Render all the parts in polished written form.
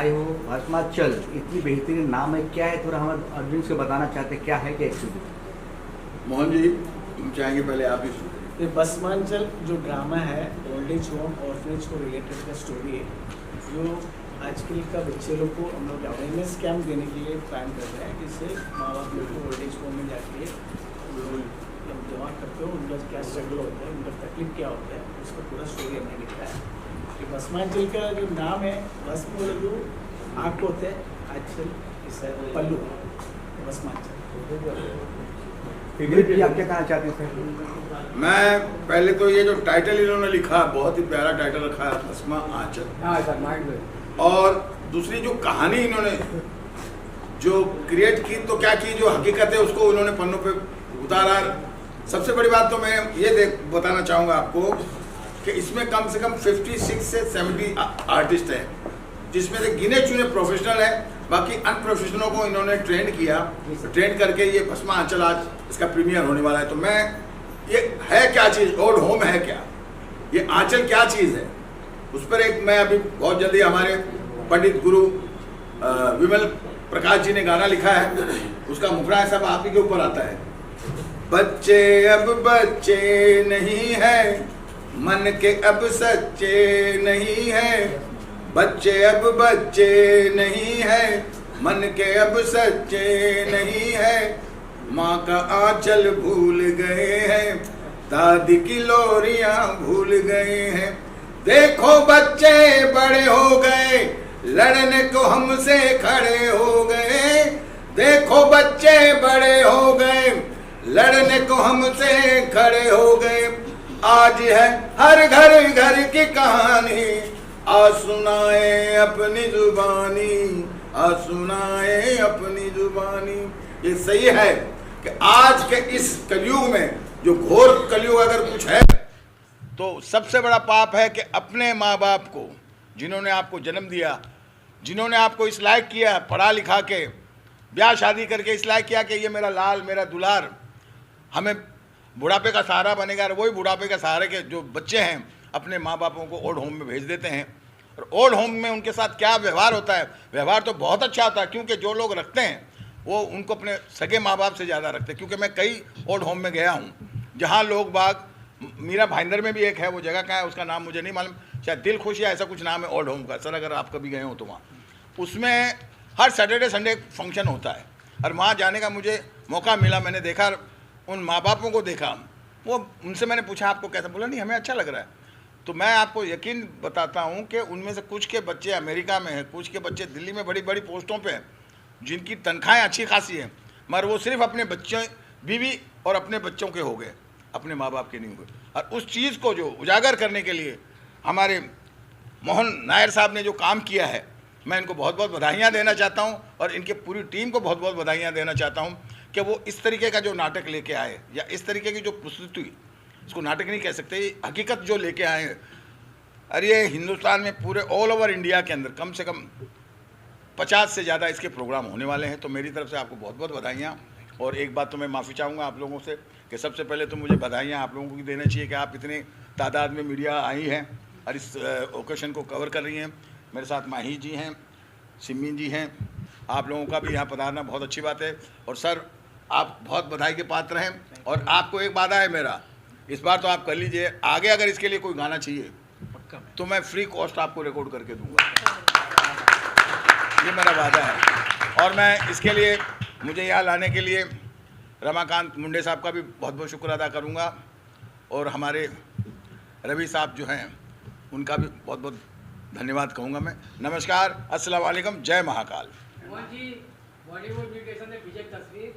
बधाई हो। भस्माचल इतनी बेहतरीन नाम है, क्या है, थोड़ा हमारे ऑडियंस को बताना चाहते हैं क्या है क्या एक्चुअली। मोहन जी, हम चाहेंगे पहले आप ही सुनिए। ये भस्मांचल जो ड्रामा है ओल्ड एज होम ऑर्फनेज को रिलेटेड का स्टोरी है, जो आजकल का बच्चे लोग को हम लोग अवेयरनेस कैंप देने के लिए प्लान कर रहे हैं, जिससे माँ बाप लोग को ओल्ड एज होम में जाके जब जमा करते हो उनका क्या स्ट्रगल होता है, उनका तकलीफ क्या होता है, उसका पूरा स्टोरी हमने लिखा है। कि भस्मांचल का जो नाम है, भस्म जो आँख होते हैं, आजकल इस पल्लू भस्मांचल। आप क्या कहना चाहते हैं सर? मैं पहले तो ये जो टाइटल इन्होंने लिखा, बहुत ही प्यारा टाइटल रखा है, भस्मा आंचल। और दूसरी जो कहानी इन्होंने जो क्रिएट की, तो क्या की, जो हकीकत है उसको उन्होंने पन्नों पे उतारा। सबसे बड़ी बात तो मैं ये बताना चाहूँगा आपको कि इसमें कम से कम 56 से 70 आर्टिस्ट हैं, जिसमें से गिने चुने प्रोफेशनल हैं, बाकी अनप्रोफेशनलों को इन्होंने ट्रेंड किया। ट्रेंड करके ये भस्मा आंचल आज इसका प्रीमियर होने वाला है। तो मैं, ये है क्या चीज़, ओल्ड होम है क्या, ये आंचल क्या चीज़ है, उस पर एक मैं अभी बहुत जल्दी हमारे पंडित गुरु विमल प्रकाश जी ने गाना लिखा है, उसका मुखड़ा है सब आप ही के ऊपर आता है। बच्चे अब बच्चे नहीं है, मन के अब सच्चे नहीं है, बच्चे अब बच्चे नहीं है, मन के अब सच्चे नहीं है, माँ का आंचल भूल गए हैं, दादी की लोरियां भूल गए हैं। देखो बच्चे बड़े हो गए, लड़ने को हमसे खड़े हो गए, देखो बच्चे बड़े हो गए, लड़ने को हमसे खड़े हो गए। आज है हर घर घर की कहानी, आ सुनाए अपनी जुबानी, आ सुनाए अपनी जुबानी। ये सही है कि आज के इस कलयुग में, जो घोर कलयुग अगर कुछ है, तो सबसे बड़ा पाप है कि अपने माँ बाप को, जिन्होंने आपको जन्म दिया, जिन्होंने आपको इस लायक किया, पढ़ा लिखा के ब्याह शादी करके इस लायक किया कि ये मेरा लाल मेरा दुलार हमें बुढ़ापे का सहारा बनेगा, और वही बुढ़ापे का सहारे के जो बच्चे हैं अपने माँ बापों को ओल्ड होम में भेज देते हैं। और ओल्ड होम में उनके साथ क्या व्यवहार होता है, व्यवहार तो बहुत अच्छा होता है, क्योंकि जो लोग रखते हैं वो उनको अपने सगे माँ बाप से ज़्यादा रखते हैं। क्योंकि मैं कई ओल्ड होम में गया हूँ जहाँ लोग बाग, मीरा भाईंदर में भी एक है, वो जगह का है, उसका नाम मुझे नहीं मालूम, शायद दिल खुश या ऐसा कुछ नाम है ओल्ड होम का, सर अगर आप कभी गए हो तो वहाँ, उसमें हर सैटरडे संडे फंक्शन होता है। और वहाँ जाने का मुझे मौका मिला, मैंने देखा, उन माँ बापों को देखा, वो उनसे मैंने पूछा आपको कैसा, बोला नहीं हमें अच्छा लग रहा है। तो मैं आपको यकीन बताता हूँ कि उनमें से कुछ के बच्चे अमेरिका में हैं, कुछ के बच्चे दिल्ली में बड़ी बड़ी पोस्टों पे हैं, जिनकी तनख्वाहें अच्छी खासी हैं, मगर वो सिर्फ अपने बच्चे, बीवी और अपने बच्चों के हो गए, अपने माँ बाप के नहीं हुए। और उस चीज़ को जो उजागर करने के लिए हमारे मोहन नायर साहब ने जो काम किया है, मैं इनको बहुत बहुत बधाइयाँ देना चाहता हूँ, और इनके पूरी टीम को बहुत बहुत बधाइयाँ देना चाहता हूँ कि वो इस तरीके का जो नाटक लेके आए, या इस तरीके की जो प्रस्तुति, इसको नाटक नहीं कह सकते, हकीकत जो लेके आए हैं। अरे ये हिंदुस्तान में पूरे ऑल ओवर इंडिया के अंदर कम से कम 50 से ज़्यादा इसके प्रोग्राम होने वाले हैं। तो मेरी तरफ से आपको बहुत बहुत बधाइयाँ। और एक बात तो मैं माफ़ी चाहूँगा आप लोगों से कि सबसे पहले तो मुझे बधाइयाँ आप लोगों को देना चाहिए कि आप इतने तादाद में मीडिया आई हैं और इस ओकेशन को कवर कर रही हैं। मेरे साथ माही जी हैं, सिमी जी हैं, आप लोगों का भी यहाँ पधारना बहुत अच्छी बात है। और सर आप बहुत बधाई के पात्र हैं, और आपको एक वादा है मेरा, इस बार तो आप कर लीजिए, आगे अगर इसके लिए कोई गाना चाहिए तो मैं फ्री कॉस्ट आपको रिकॉर्ड करके दूंगा, ये मेरा वादा है। और मैं इसके लिए, मुझे यहाँ लाने के लिए रमाकांत मुंडे साहब का भी बहुत बहुत शुक्र अदा करूँगा, और हमारे रवि साहब जो हैं उनका भी बहुत बहुत धन्यवाद कहूँगा मैं। नमस्कार, अस्सलाम वालेकुम, जय महाकाल। जी, बॉलीवुड म्यूटेशन में विजय तस्वीर,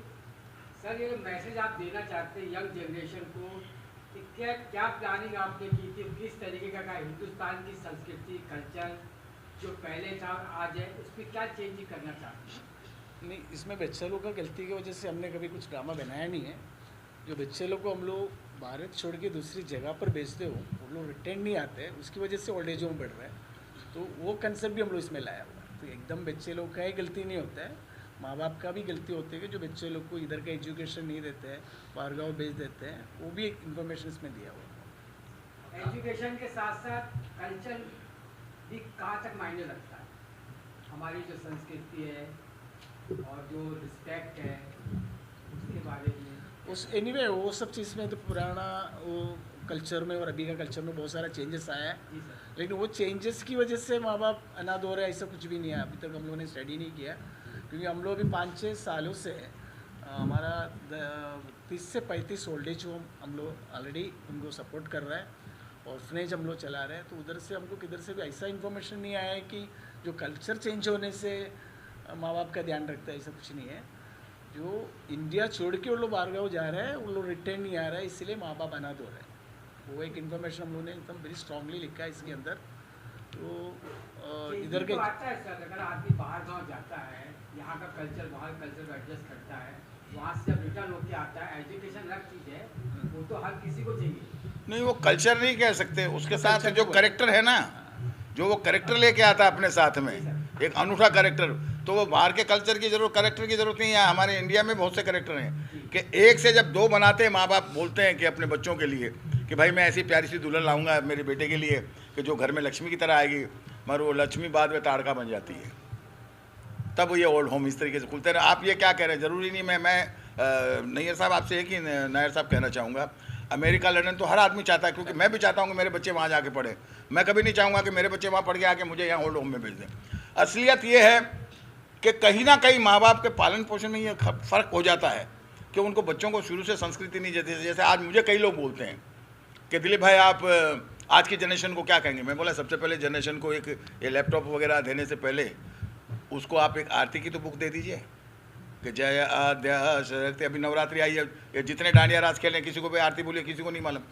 सर ये मैसेज आप देना चाहते हैं यंग जनरेशन को, क्या प्लानिंग आपने की थी, किस तरीके का हिंदुस्तान की संस्कृति कल्चर जो पहले था आज है, उसमें क्या चेंज करना चाहते हैं? नहीं, इसमें बच्चे लोग का गलती की वजह से हमने कभी कुछ ड्रामा बनाया नहीं है। जो बच्चे लोग को हम लोग भारत छोड़ के दूसरी जगह पर भेजते हो, वो लोग रिटर्न नहीं आते, उसकी वजह से ओल्ड एज होम बढ़ रहा है। तो वो कंसेप्ट भी हम लोग इसमें लाया हुआ है। तो एकदम बच्चे लोग का ही गलती नहीं होता है, माँ बाप का भी गलती होती है कि जो बच्चे लोग को इधर का एजुकेशन नहीं देते हैं, बाहर गाँव भेज देते हैं, वो भी एक इन्फॉर्मेशन इसमें दिया हुआ है। एजुकेशन के साथ साथ कल्चर भी कहाँ तक मायने रखता है? हमारी जो संस्कृति है और जो रिस्पेक्ट है उसके बारे में। उस एनीवे वो सब चीज़ में तो पुराना वो कल्चर में और अभी का कल्चर में बहुत सारा चेंजेस आया है, जी सर। लेकिन वो चेंजेस की वजह से माँ बाप अनाथ हो रहे हैं ऐसा कुछ भी नहीं है। अभी तक हम लोगों ने स्टडी नहीं किया, क्योंकि हम लोग अभी 5-6 सालों से हमारा 30 से 35 ओल्ड एज होम हम लोग ऑलरेडी उनको सपोर्ट कर रहे हैं, ऑर्फनेज हम लोग चला रहे हैं। तो उधर से हमको किधर से भी ऐसा इन्फॉर्मेशन नहीं आया है कि जो कल्चर चेंज होने से माँ बाप का ध्यान रखता है, ऐसा कुछ नहीं है। जो इंडिया छोड़ के वो लोग बाहर गाँव जा रहे हैं, वो लोग रिटर्न नहीं आ रहा है, इसलिए माँ बाप अनाथ हो रहे हैं। वो एक इन्फॉर्मेशन हम लोगों ने एकदम वेरी स्ट्रांगली लिखा है इसके अंदर। तो इधर के आता है सर, अगर आदमी बाहर गांव जाता है, यहाँ का कल्चर बाहर कल्चर को एडजस्ट करता है, वहाँ से जब रिटर्न होके आता है, एजुकेशन अलग चीज़ है, वो तो हर किसी को चाहिए। नहीं, वो कल्चर नहीं कह सकते, उसके साथ जो करेक्टर है ना, जो वो करेक्टर लेके आता है अपने साथ में, एक अनूठा करेक्टर। तो वो बाहर के कल्चर की जरूरत, करेक्टर की जरूरत नहीं है। हमारे इंडिया में बहुत से करेक्टर हैं कि एक से जब दो बनाते हैं, माँ बाप बोलते हैं कि अपने बच्चों के लिए कि भाई मैं ऐसी प्यारी सी दुल्हन लाऊंगा मेरे बेटे के लिए कि जो घर में लक्ष्मी की तरह आएगी, मगर वो लक्ष्मी बाद में ताड़का बन जाती है। तब वो ये ओल्ड होम इस तरीके से खुलते हैं। आप ये क्या कह रहे हैं, ज़रूरी नहीं। मैं नैयर साहब आपसे एक ही नायर साहब कहना चाहूँगा, अमेरिका लंदन तो हर आदमी चाहता है, क्योंकि मैं भी चाहता हूँ कि मेरे बच्चे वहाँ जाके पढ़े। मैं कभी नहीं चाहूँगा कि मेरे बच्चे वहाँ पढ़ के आके मुझे यहाँ ओल्ड होम में भेज दें। असलियत ये है कि कहीं ना कहीं माँ बाप के पालन पोषण में ये फ़र्क हो जाता है कि उनको बच्चों को शुरू से संस्कृति नहीं देती। जैसे आज मुझे कई लोग बोलते हैं कि दिलीप भाई आप आज की जनरेशन को क्या कहेंगे। मैं बोला सबसे पहले जनरेशन को एक ये लैपटॉप वगैरह देने से पहले उसको आप एक आरती की तो बुक दे दीजिए कि जय आद्या शरते। अभी नवरात्रि आई है, ये जितने डांडिया राज खेले किसी को भी आरती बोलिए, किसी को नहीं मालूम।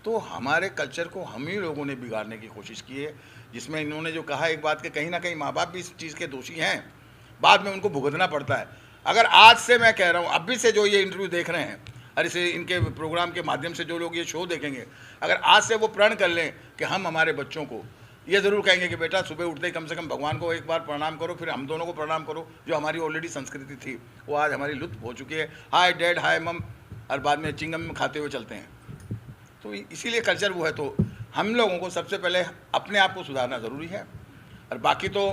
तो हमारे कल्चर को हम ही लोगों ने बिगाड़ने की कोशिश की है, जिसमें इन्होंने जो कहा एक बात कि कहीं ना कहीं माँ बाप भी इस चीज़ के दोषी हैं, बाद में उनको भुगतना पड़ता है। अगर आज से मैं कह रहा हूँ, अभी से जो ये इंटरव्यू देख रहे हैं और इसे इनके प्रोग्राम के माध्यम से जो लोग ये शो देखेंगे, अगर आज से वो प्रण कर लें कि हम हमारे बच्चों को ये ज़रूर कहेंगे कि बेटा सुबह उठते ही कम से कम भगवान को एक बार प्रणाम करो, फिर हम दोनों को प्रणाम करो, जो हमारी ऑलरेडी संस्कृति थी वो आज हमारी लुप्त हो चुकी है। हाय डैड, हाय मम, और बाद में चिंगम खाते हुए चलते हैं। तो इसीलिए कल्चर वो है। तो हम लोगों को सबसे पहले अपने आप को सुधारना ज़रूरी है, और बाकी तो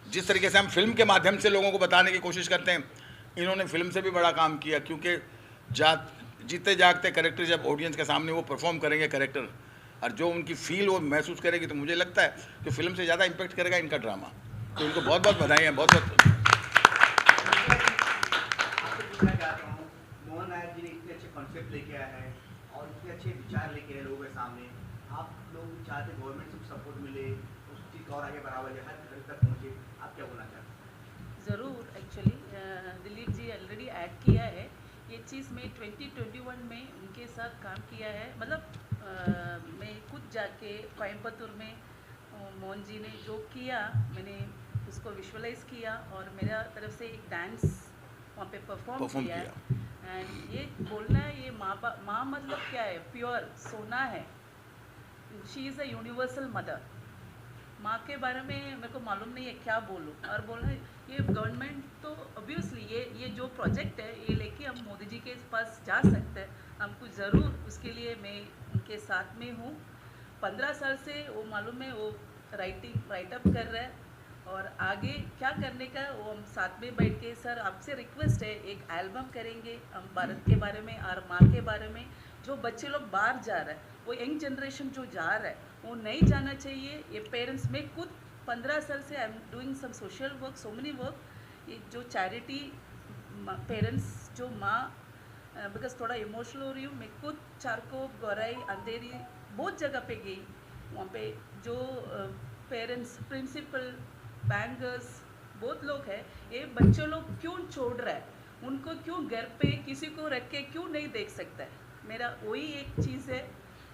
जिस तरीके से हम फिल्म के माध्यम से लोगों को बताने की कोशिश करते हैं, इन्होंने फिल्म से भी बड़ा काम किया, क्योंकि जीते जागते करेक्टर जब ऑडियंस के सामने वो परफॉर्म करेंगे करेक्टर, और जो उनकी फील वो महसूस करेगी, तो मुझे लगता है कि फिल्म से ज़्यादा इम्पेक्ट करेगा इनका ड्रामा। तो इनको बहुत बहुत बधाई है, बहुत बहुत। मोहन नायर जी ने इतने अच्छे कॉन्सेप्ट लेके आया है और इतने अच्छे विचार लेके आए लोगों के सामने। आप लोग चाहते गवर्नमेंट से सपोर्ट मिले, उस चीज़ और आगे बढ़ावा जाए, हर घर तक पहुँचे, आप क्या बोलना चाहते हैं? ज़रूर। Actually Dilip ji already add किया है ये चीज़। मैं 2021 में उनके साथ काम किया है। मतलब मैं खुद जाके कोयम्बतूर में मोहन जी ने जो किया, मैंने उसको विजुअलाइज किया और मेरा तरफ से एक डांस वहाँ पे परफॉर्म किया। एंड ये बोलना है, ये माँ मतलब क्या है, प्योर सोना है। She is a universal mother. माँ के बारे में मेरे को मालूम नहीं है क्या बोलूँ। और बोलना ये गवर्नमेंट तो ऑब्वियसली ये जो प्रोजेक्ट है ये लेके हम मोदी जी के पास जा सकते हैं। हमको ज़रूर उसके लिए मैं उनके साथ में हूँ। 15 साल से वो मालूम है, वो राइटअप कर रहा है और आगे क्या करने का वो हम साथ में बैठ के। सर आपसे रिक्वेस्ट है, एक एल्बम करेंगे हम भारत के बारे में और माँ के बारे में। जो बच्चे लोग बाहर जा रहे हैं, वो यंग जनरेशन जो जा रहा है वो नहीं जाना चाहिए। ये पेरेंट्स में खुद 15 साल से I am doing some social work, so many work. ये जो चैरिटी पेरेंट्स जो माँ, बिकॉज थोड़ा इमोशनल हो रही हूँ मैं खुद। चारकोप, गौराई, अंधेरी बहुत जगह पे गई। वहाँ पे जो पेरेंट्स, प्रिंसिपल, बैंकर्स बहुत लोग हैं। ये बच्चे लोग क्यों छोड़ रहा है, उनको क्यों घर पे किसी को रख के क्यों नहीं देख सकता है। मेरा वही एक चीज़ है।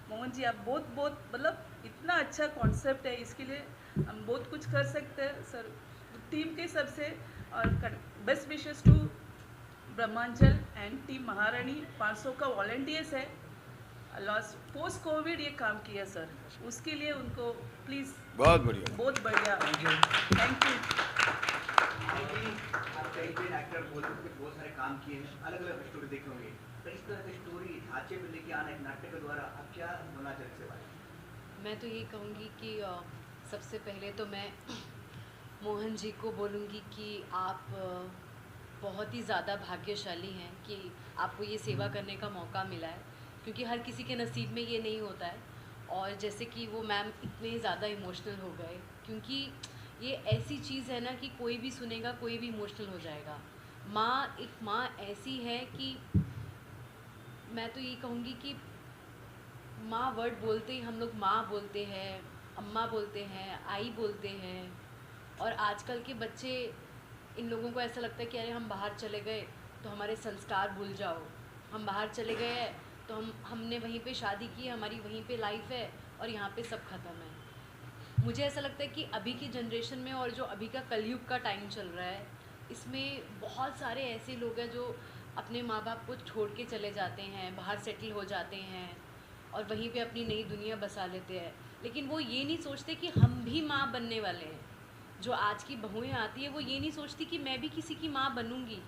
मोहन जी आप बहुत मतलब इतना अच्छा कॉन्सेप्ट है, इसके लिए हम बहुत कुछ कर सकते हैं सर टीम के सबसे। और best wishes to Brahmanchal and team Maharani. 500 का वॉलंटियर्स है, लास्ट पोस्ट कोविड ये काम किया सर, उसके लिए उनको प्लीज़ बहुत बढ़िया, बहुत बढ़िया, थैंक यू। आप कई कई एक्टर बोलते हैं बहुत सारे काम किए हैं, अलग अलग स्टोरी देखे होंगे, तो इस तरह की स्टोरी ढांचे में लेके आना एक नाटक के द्वारा आप क्या बोलना चाहते हैं? मैं तो ये कहूँगी कि सबसे पहले तो मैं मोहन जी को बोलूँगी कि आप बहुत ही ज़्यादा भाग्यशाली हैं कि आपको ये सेवा करने का मौका मिला है, क्योंकि हर किसी के नसीब में ये नहीं होता है। और जैसे कि वो मैम इतने ज़्यादा इमोशनल हो गए, क्योंकि ये ऐसी चीज़ है ना कि कोई भी सुनेगा, कोई भी इमोशनल हो जाएगा। एक माँ ऐसी है कि मैं तो ये कहूँगी कि माँ वर्ड बोलते ही हम लोग माँ बोलते हैं, अम्मा बोलते हैं, आई बोलते हैं। और आजकल के बच्चे, इन लोगों को ऐसा लगता है कि अरे हम बाहर चले गए तो हमारे संस्कार भूल जाओ, हम बाहर चले गए हैं तो हमने वहीं पे शादी की, हमारी वहीं पे लाइफ है और यहाँ पे सब ख़त्म है। मुझे ऐसा लगता है कि अभी की जनरेशन में और जो अभी का कलयुग का टाइम चल रहा है, इसमें बहुत सारे ऐसे लोग हैं जो अपने माँ बाप को छोड़ के चले जाते हैं, बाहर सेटल हो जाते हैं और वहीं पे अपनी नई दुनिया बसा लेते हैं। लेकिन वो ये नहीं सोचते कि हम भी माँ बनने वाले हैं। जो आज की बहुएं आती है वो ये नहीं सोचती कि मैं भी किसी की माँ बनूंगी,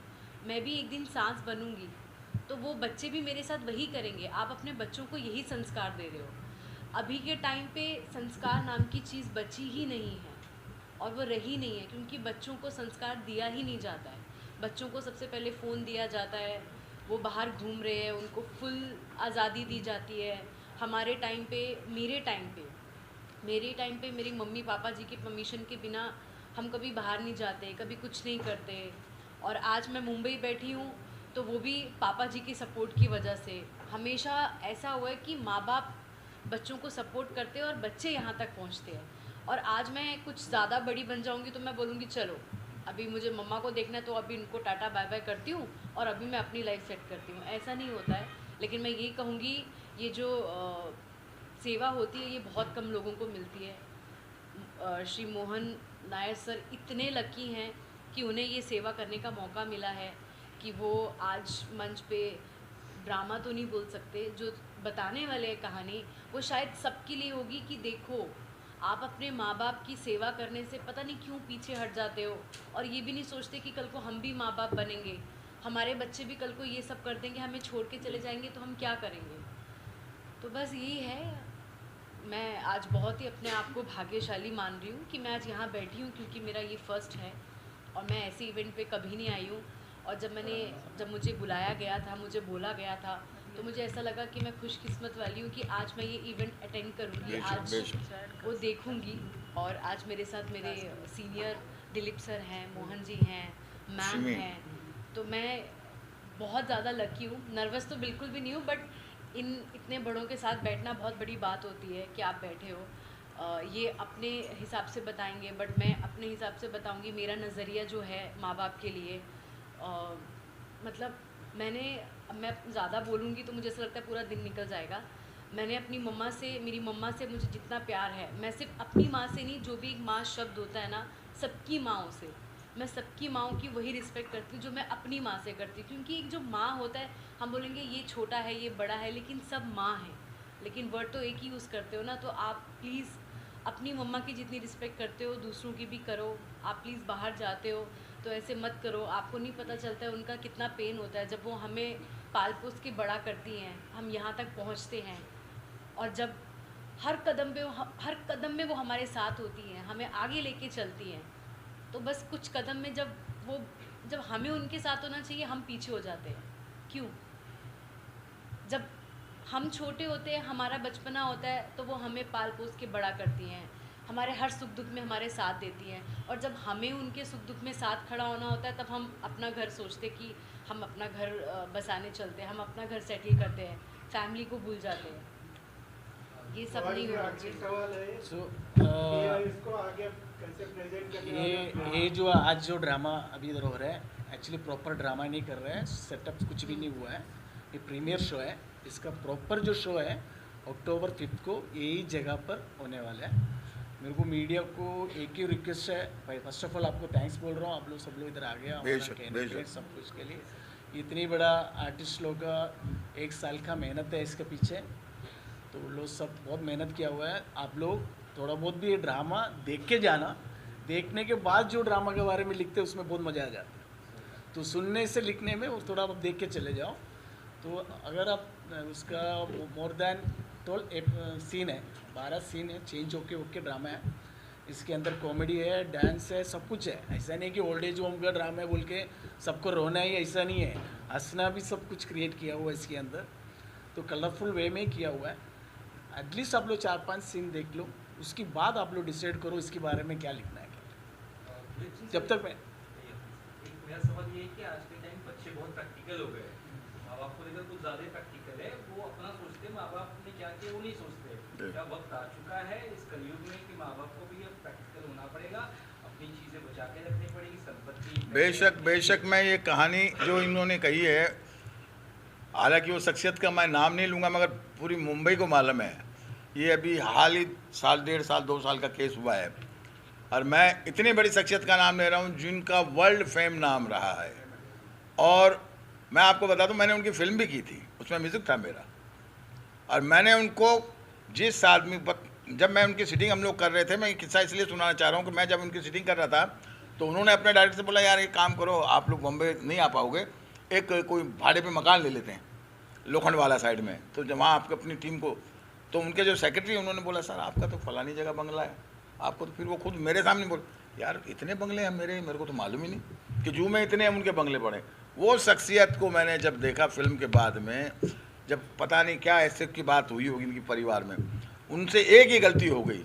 मैं भी एक दिन सास बनूंगी। तो वो बच्चे भी मेरे साथ वही करेंगे। आप अपने बच्चों को यही संस्कार दे रहे हो। अभी के टाइम पे संस्कार नाम की चीज़ बची ही नहीं है और वो रही नहीं है, क्योंकि बच्चों को संस्कार दिया ही नहीं जाता है। बच्चों को सबसे पहले फ़ोन दिया जाता है, वो बाहर घूम रहे हैं, उनको फुल आज़ादी दी जाती है। हमारे टाइम पे, मेरे टाइम पे मेरी मम्मी पापा जी की परमिशन के बिना हम कभी बाहर नहीं जाते, कभी कुछ नहीं करते। और आज मैं मुंबई बैठी हूँ तो वो भी पापा जी की सपोर्ट की वजह से। हमेशा ऐसा हुआ है कि माँ बाप बच्चों को सपोर्ट करते हैं और बच्चे यहाँ तक पहुँचते हैं। और आज मैं कुछ ज़्यादा बड़ी बन जाऊँगी तो मैं बोलूँगी चलो अभी मुझे मम्मा को देखना है तो अभी इनको टाटा बाय बाय करती हूँ और अभी मैं अपनी लाइफ सेट करती हूँ। ऐसा नहीं होता है। लेकिन मैं ये कहूँगी, ये जो सेवा होती है ये बहुत कम लोगों को मिलती है। श्री मोहन नायर सर इतने लकी हैं कि उन्हें ये सेवा करने का मौका मिला है कि वो आज मंच पे ड्रामा तो नहीं बोल सकते, जो बताने वाले हैं कहानी वो शायद सबके लिए होगी कि देखो आप अपने माँ बाप की सेवा करने से पता नहीं क्यों पीछे हट जाते हो और ये भी नहीं सोचते कि कल को हम भी माँ बाप बनेंगे, हमारे बच्चे भी कल को ये सब कर देंगे, हमें छोड़ के चले जाएंगे तो हम क्या करेंगे। तो बस यही है। मैं आज बहुत ही अपने आप को भाग्यशाली मान रही हूँ कि मैं आज यहाँ बैठी हूँ, क्योंकि मेरा ये फ़र्स्ट है और मैं ऐसे इवेंट पे कभी नहीं आई हूँ। और जब मुझे बुलाया गया था, मुझे बोला गया था, तो मुझे ऐसा लगा कि मैं खुशकिस्मत वाली हूँ कि आज मैं ये इवेंट अटेंड करूँगी, आज वो देखूँगी। और आज मेरे साथ मेरे सीनियर दिलीप सर हैं, मोहन जी हैं, मैम हैं, तो मैं बहुत ज़्यादा लकी हूँ। नर्वस तो बिल्कुल भी नहीं हूँ, बट इतने बड़ों के साथ बैठना बहुत बड़ी बात होती है कि आप बैठे हो। ये अपने हिसाब से बताएंगे, बट मैं अपने हिसाब से बताऊंगी। मेरा नज़रिया जो है माँ बाप के लिए, मतलब मैं ज़्यादा बोलूँगी तो मुझे ऐसा लगता है पूरा दिन निकल जाएगा। मैंने अपनी मम्मा से, मेरी मम्मा से मुझे जितना प्यार है, मैं सिर्फ अपनी माँ से नहीं, जो भी एक माँ शब्द होता है ना, सबकी माँओं से, मैं सबकी माँओं की वही रिस्पेक्ट करती हूँ जो मैं अपनी माँ से करती हूँ। क्योंकि एक जो माँ होता है, हम बोलेंगे ये छोटा है, ये बड़ा है, लेकिन सब माँ है। लेकिन वर्ड तो एक ही यूज़ करते हो ना। तो आप प्लीज़ अपनी मम्मा की जितनी रिस्पेक्ट करते हो दूसरों की भी करो। आप प्लीज़ बाहर जाते हो तो ऐसे मत करो। आपको नहीं पता चलता है उनका कितना पेन होता है जब वो हमें पाल पोस के बड़ा करती हैं, हम यहाँ तक पहुँचते हैं, और जब हर कदम में वो हमारे साथ होती हैं, हमें आगे लेके चलती हैं। तो बस कुछ कदम में जब हमें उनके साथ होना चाहिए, हम पीछे हो जाते हैं। क्यों? जब हम छोटे होते हैं, हमारा बचपना होता है, तो वो हमें पाल पोस के बड़ा करती हैं, हमारे हर सुख दुख में हमारे साथ देती हैं। और जब हमें उनके सुख दुख में साथ खड़ा होना होता है, तब हम अपना घर सोचते कि हम अपना घर बसाने चलते हैं, हम अपना घर सेटल करते हैं, फैमिली को भूल जाते हैं। ये सब नहीं होना चाहिए। ये जो आज जो ड्रामा अभी इधर हो रहा है, एक्चुअली प्रॉपर ड्रामा नहीं कर रहा है, सेटअप कुछ भी नहीं हुआ है, ये प्रीमियर शो है। इसका प्रॉपर जो शो है अक्टूबर 5 को यही जगह पर होने वाला है। मेरे को मीडिया को एक ही रिक्वेस्ट है भाई, फर्स्ट ऑफ ऑल आपको थैंक्स बोल रहा हूँ, आप लोग सब लोग इधर आ गया सब कुछ के लिए। इतनी बड़ा आर्टिस्ट लोग का 1 साल का मेहनत है इसके पीछे, तो लोग सब बहुत मेहनत किया हुआ है। आप लोग थोड़ा बहुत भी ये ड्रामा देख के जाना, देखने के बाद जो ड्रामा के बारे में लिखते हैं उसमें बहुत मज़ा आ जाता है। तो सुनने से लिखने में थोड़ा आप देख के चले जाओ। तो अगर आप उसका मोर देन 12 सीन है, 12 सीन है, चेंज होके ड्रामा है। इसके अंदर कॉमेडी है, डांस है, सब कुछ है। ऐसा नहीं कि ओल्ड एज होम का ड्रामा है बोल के सबको रोना ही, ऐसा नहीं है। हंसना भी सब कुछ क्रिएट किया हुआ है इसके अंदर, तो कलरफुल वे में किया हुआ है। एटलीस्ट आप लोग 4-5 सीन देख लो, उसके बाद आप लोग डिसाइड करो इसके बारे में क्या लिखना है। जब तक मैं मेरा सवाल ये है कि आज के टाइम बच्चे बहुत प्रैक्टिकल हो गए, माँ बाप को लेकर कुछ ज़्यादा ही प्रैक्टिकल है, वो अपना सोचते हैं, माँ बाप ने क्या किया वो नहीं सोचते। क्या वक्त आ चुका है इस कलयुग में कि माँ बाप को भी अब प्रैक्टिकल होना पड़ेगा, अपनी चीज़ें बचा के रखनी पड़ेगी, संपत्ति। बेशक बेशक मैं ये कहानी जो इन्होंने कही है, हालांकि वो शख्सियत का मैं नाम नहीं लूँगा, मगर पूरी मुंबई को मालूम है। ये अभी हाल ही साल, 1.5 साल, 2 साल का केस हुआ है, और मैं इतनी बड़ी शख्सियत का नाम ले रहा हूँ जिनका वर्ल्ड फेम नाम रहा है। और मैं आपको बता दूँ, मैंने उनकी फिल्म भी की थी, उसमें म्यूज़िक था मेरा। और मैंने उनको जिस आदमी पर, जब मैं उनकी सीटिंग हम लोग कर रहे थे, मैं ये किस्सा इसलिए सुनाना चाह रहा हूँ कि मैं जब उनकी सीटिंग कर रहा था तो उन्होंने अपने डायरेक्टर से बोला, यार एक काम करो, आप लोग बॉम्बे नहीं आ पाओगे, एक कोई भाड़े पे मकान ले लेते हैं लोखंड वाला साइड में, तो जब वहाँ आपको अपनी टीम को, तो उनके जो सेक्रेटरी उन्होंने बोला, सर आपका तो फलानी जगह बंगला है, आपको तो, फिर वो खुद मेरे सामने बोल, यार इतने बंगले हैं मेरे को तो मालूम ही नहीं कि जू में इतने उनके बंगले पड़े। वो शख्सियत को मैंने जब देखा फिल्म के बाद में, जब पता नहीं क्या ऐसे की बात हुई होगी इनकी परिवार में, उनसे एक ही गलती हो गई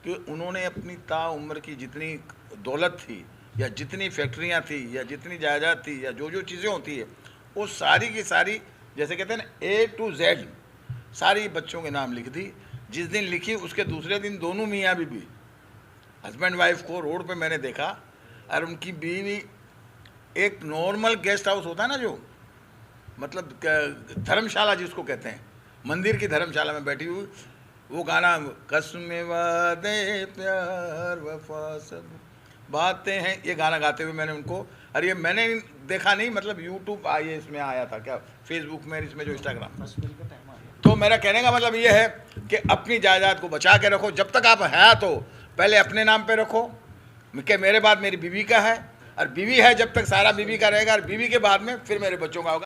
कि उन्होंने अपनी ताउम्र की जितनी दौलत थी, या जितनी फैक्ट्रियाँ थी, या जितनी जायदाद थी, या जो जो चीज़ें होती है, वो सारी की सारी, जैसे कहते हैं ना, A to Z सारी बच्चों के नाम लिख दी। जिस दिन लिखी उसके दूसरे दिन दोनों मियाँ बीवी, हस्बैंड वाइफ को रोड पे मैंने देखा, और उनकी बीवी एक नॉर्मल गेस्ट हाउस होता है ना, जो मतलब धर्मशाला जिसको कहते हैं, मंदिर की धर्मशाला में बैठी हुई, वो गाना कसमें वादे प्यार वफा सब बातें हैं, ये गाना गाते हुए मैंने उनको, और ये मैंने देखा नहीं, मतलब यूट्यूब आइए इसमें आया था क्या, फेसबुक में, इसमें जो इंस्टाग्राम। तो मेरा कहने का मतलब ये है कि अपनी जायदाद को बचा के रखो, जब तक आप है तो पहले अपने नाम पे रखो, कि मेरे बाद मेरी बीवी का है, और बीवी है जब तक सारा बीवी का रहेगा, और बीवी के बाद में फिर मेरे बच्चों का होगा।